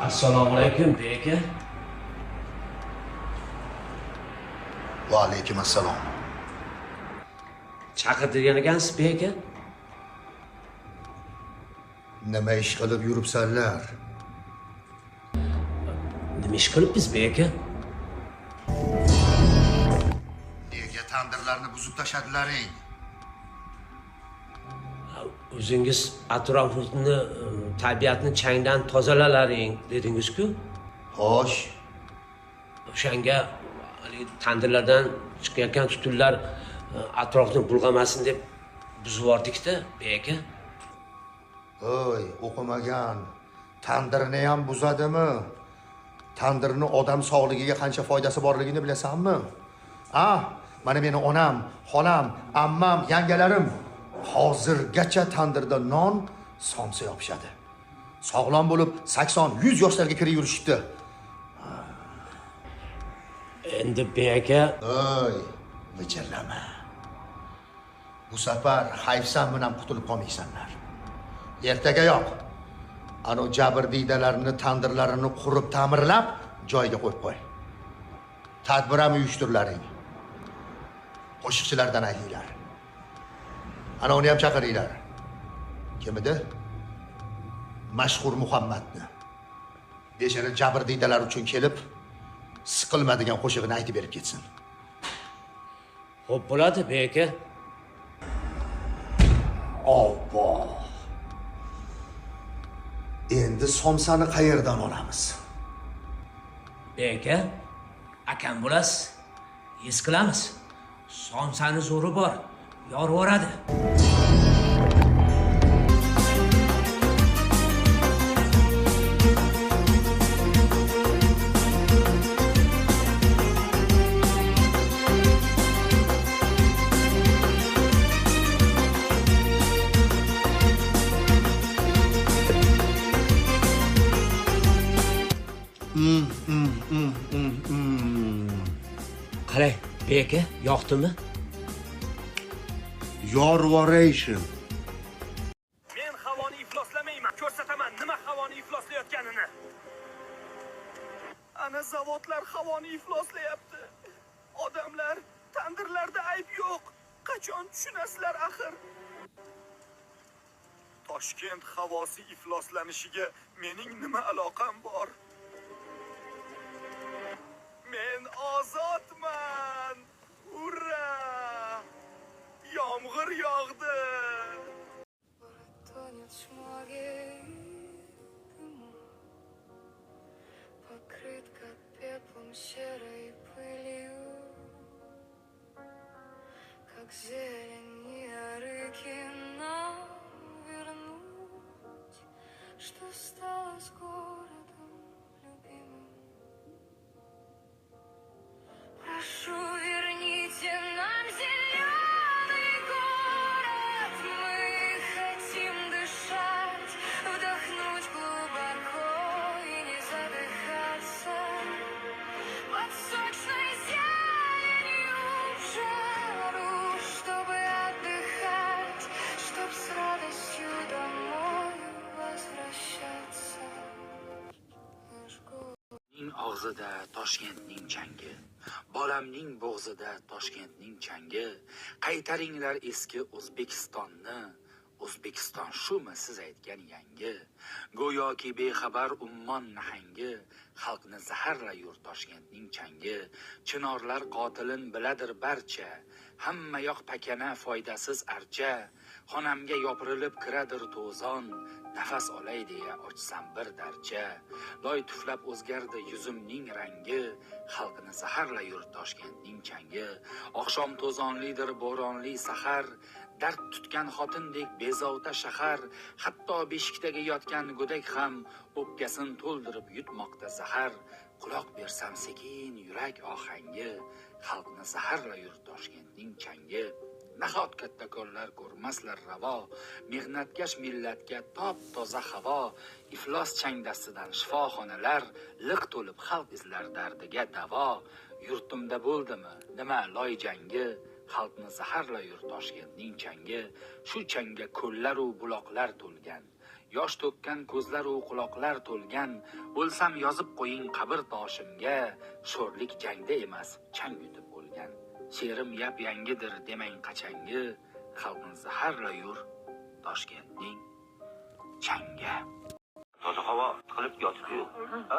Assalomu alaykum beka. Va alaykum assalom. Chaqirtirgan ekansiz beka. Nima ish qilib yuribsanlar? Nima ish qilibmiz beka? Nega tandirlarni buzib tashladilaring? O'zingiz atrofimizni, tabiatni changdan tozalalaring dedingiz-ku. Xo'sh, O'shanga tandirlardan chiqayotgan tutunlar atrofni bulg'amasin deb buzib yubordik-da beka. Oy, o'qimagan tandirni ham buzadimi? Tandirni odam sog'ligiga qancha foydasi borligini bilasanmi? Mana meni onam, xolam, ammam, yangalarim hozirgacha tandirda non somsa yopishadi. Sog'lom bo'lib 80-100 yoshlarga kirib yurishibdi. Endi beka, Oy, mijirlama. Bu safar hayfsan bilan qutulib qolmaysanlar. Ertagayoq ana jabrdiydalarni tandirlarini qurib ta'mirlab joyiga qo'yib qo'y. Tadbir ham uyushtirlaring. Qo'shiqchilardan aylanglar. Ana uni ham chaqiringlar. Kim edi? Mashhur Muhammadni. Bechara jabrdiydalar uchun kelib, siqilmadigan qo'shig'ini aytib berib ketsin. xo'p bo'ladi beka. Obbo. Endi somsani qayerdan olamiz? Beka, akam bo'lasiz. His qilamiz. Somsani zo'ri bor, yorvoradi. Qalay, beka, yoqdimi? Yorvoration. Men havoni ifloslamayman. Ko'rsataman nima havoni ifloslayotganini. Ana zavodlar havoni ifloslayapti. Odamlar tandirlarda ayb yo'q. Qachon tushunasizlar axir? Toshkent havosi ifloslanishiga mening nima aloqam bor? Men ozodman. Ura! Yomg'ir yog'di. Тонет в шмоге дыму, покрыт как пеплом серой пылью, как зелень ярыки нам вернуть, что стало с городом любимым. Прошу, верните нам зеленый город, мы хотим дышать, вдохнуть глубоко и не задыхаться под сочной зеленью в жару, чтобы отдыхать, чтоб с радостью домой возвращаться. Наш город. Og'zida Toshkentning changi, bolamning bo'g'zida Toshkentning changi. Qaytaringlar eski O'zbekistonni. O'zbekiston shumi siz aytgan yangi? Go'yoki bexabar ummon nahangi, xalqni zaharla yur Toshkentning changi. Chinorlar qotilin biladir barcha, hamma yoq pakana foydasiz archa. Xonamga yopirilib kiradir to'zon, nafas olay deya ochsam bir darcha. Loy tuflab o'zgardi yuzimning rangi, xalqni zaharla yur Toshkentning changi. Oqshom to'zonlidir bo'ronli sahar, dard tutgan xotindek bezovta shahar. Hatto beshikdagi yotgan go'dak ham o'pkasin to'ldirib yutmoqda zahar. Quloq bersam sekin yurak ohangi, xalqni zaharla yur Toshkentning changi. Nahot kattakonlar ko'rmaslar ravo, mehnatkash millatga top toza havo. Iflos changdasidan shifoxonalar, liq to'lib xalq izlar dardiga davo. Yurtimda bo'ldimi nima loy jangi, xalqni zaharla yur Toshkentning changi. Shu changga ko'llar u buloqlar to'lgan, yosh to'kkan ko'zlaru quloqlar to'lgan, o'lsam yozib qo'ying qabr toshimga, sho'rlik jangda emas, chang yutib o'lgan. She'rim yap yangidir demang qachangi, xalqni zaharla yur Toshkentning changa. Toza havo tiqilib yotibdi-yu.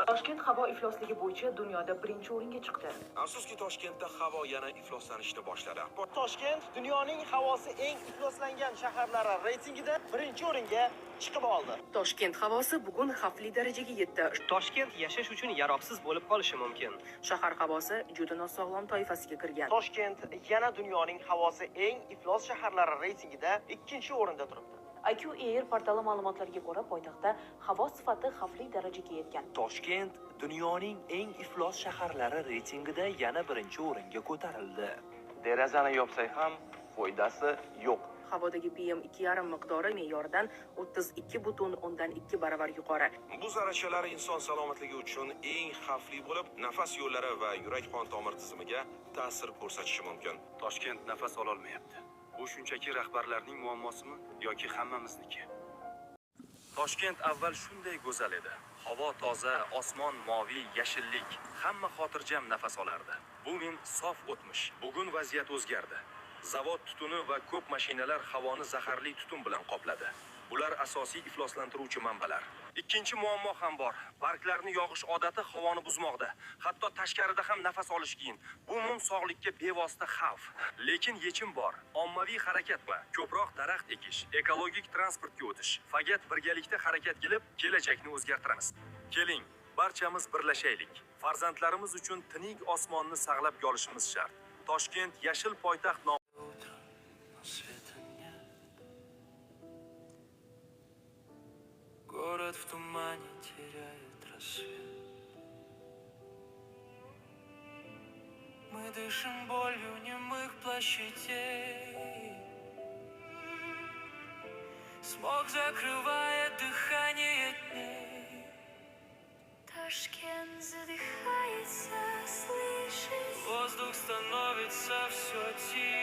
Toshkent havo iflosligi bo'yicha dunyoda birinchi o'ringa chiqdi. Afsuski Toshkentda havo yana ifloslanishni boshladi. Toshkent dunyoning havosi eng ifloslangan shaharlari reytingida birinchi o'ringa chiqib oldi. Toshkent havosi bugun xavfli darajaga yetdi. Toshkent yashash uchun yaroqsiz bo'lib qolishi mumkin. Shahar havosi juda nosog'lom toifasiga kirgan. Toshkent yana dunyoning havosi eng iflos shaharlari reytingida 2-o'rinda turibdi. IQ Air portali ma'lumotlariga ko'ra, poytaxtda havo sifati xavfli darajaga yetgan. Toshkent dunyoning eng iflos shaharlari reytingida yana birinchi o'ringa ko'tarildi. Derazani yopsak ham foydasi yo'q. Havodagi PM2,5 miqdori me'yordan 32,2 baravar yuqori. Bu zarrachalar inson salomatligi uchun eng xavfli bo'lib, nafas yo'llari va yurak-qon tomir tizimiga ta'sir ko'rsatishi mumkin. Toshkent nafas ola olmayapti. Bu shunchaki rahbarlarning muammosimi yoki hammamizniki? Toshkent avval shunday go'zal edi. Havo toza, osmon moviy, yashillik, hamma xotirjam nafas olardi. Bu men sof o'tmish. Bugun vaziyat o'zgardi. Zavod tutuni va ko'p mashinalar havoni zaharli tutun bilan qopladi. Bular asosiy ifloslantiruvchi manbalar. Ikkinchi muammo ham bor. Barglarni yog'ish odati havoni buzmoqda. Hatto tashqarida ham nafas olish qiyin. Bu umum sog'likka bevosita xavf. Lekin yechim bor. Ommaviy harakat va ko'proq daraxt ekish, ekologik transportga o'tish. Faqat birgalikda harakat qilib, kelajakni o'zgartiramiz. Keling, barchamiz birlashaylik. Farzandlarimiz uchun tinch osmonni saqlab qolishimiz shart. Toshkent yashil poytaxt Город в тумане теряет рассвет. Мы дышим болью немых площадей. Смог закрывает дыхание дней. Ташкент задыхается, слышишь? Воздух становится все тише.